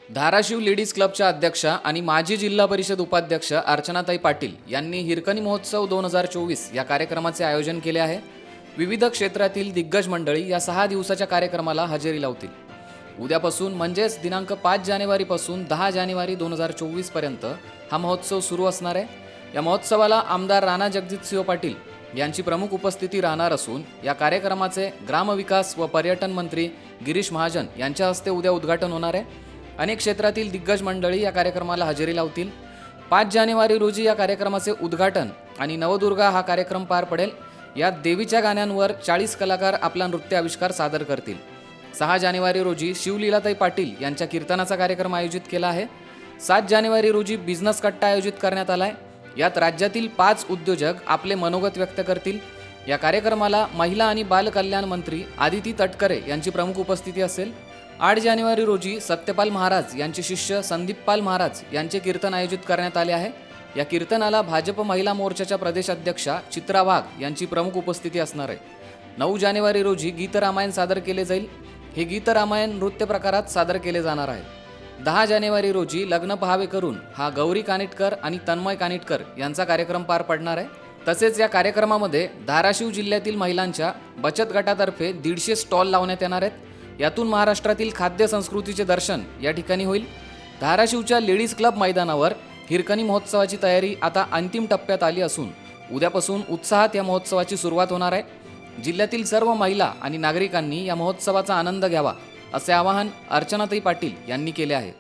Dharashiv ladies क्लबच्या अध्यक्षा आणि माजी जिल्हा परिषद उपाध्यक्ष अर्चनाताई पाटील यांनी हिरकणी महोत्सव 2024 या कार्यक्रमाचे आयोजन केले आहे। विविध क्षेत्रातील दिग्गज मंडळी या 6 दिवसाच्या कार्यक्रमाला हजेरी लावतील। उद्यापासून म्हणजेच दिनांक 5 जानेवारीपासून 10 जानेवारी 2024 पर्यंत हा महोत्सव सुरू असणार आहे। या महोत्सवाला आमदार राणा जगजितसिंह पाटील यांची प्रमुख उपस्थिती राहणार असून या कार्यक्रमाचे ग्रामविकास व पर्यटन मंत्री गिरीश महाजन यांच्या हस्ते उद्या उद्घाटन होणार आहे। अनेक क्षेत्रातील दिग्गज मंडळी या कार्यक्रमाला हजेरी लावतील। 5 जानेवारी रोजी या कार्यक्रमाचे उद्घाटन आणि नवदुर्गा हा कार्यक्रम पार पडेल। यात देवीच्या गाण्यांवर 40 कलाकार आपला नृत्य आविष्कार सादर करतील। 6 जानेवारी रोजी शिवलीलाताई पाटील यांच्या कीर्तनाचा कार्यक्रम आयोजित केला आहे। 7 जानेवारी रोजी बिझनेस कट्टा आयोजित करण्यात आला आहे। यात राज्यातील 5 उद्योजक आपले मनोगत व्यक्त करतील। या कार्यक्रमाला महिला आणि बाल कल्याण मंत्री आदिती तटकरे यांची प्रमुख उपस्थिती असेल। 8 जानेवारी रोजी सत्यपाल महाराज यांचे शिष्य संदीपपाल महाराज यांचे कीर्तन आयोजित करण्यात आले आहे। या कीर्तनाला भाजप महिला मोर्चाच्या प्रदेश अध्यक्षा चित्रा वाघ यांची प्रमुख उपस्थिती असणार आहे। 9 जानेवारी रोजी गीतरामायण सादर केले जाईल। हे गीतरामायण नृत्य प्रकारात सादर केले जाणार आहे। 10 जानेवारी रोजी लग्न पहावे करून हा गौरी कानिटकर आणि तन्मय कानिटकर यांचा कार्यक्रम पार पडणार आहे। तसेच या कार्यक्रमामध्ये धाराशिव जिल्ह्यातील महिलांच्या बचत गटातर्फे 150 स्टॉल लावण्यात येणार आहेत। यातून महाराष्ट्रातील खाद्य संस्कृतीचे दर्शन या ठिकाणी होईल। धाराशिवच्या लेडीज क्लब मैदानावर हिरकणी महोत्सवाची तयारी आता अंतिम टप्प्यात आली असून उद्यापासून उत्साहात या महोत्सवाची सुरुवात होणार आहे। जिल्ह्यातील सर्व महिला आणि नागरिकांनी या महोत्सवाचा आनंद घ्यावा असे आवाहन अर्चनाताई पाटील यांनी केले आहे।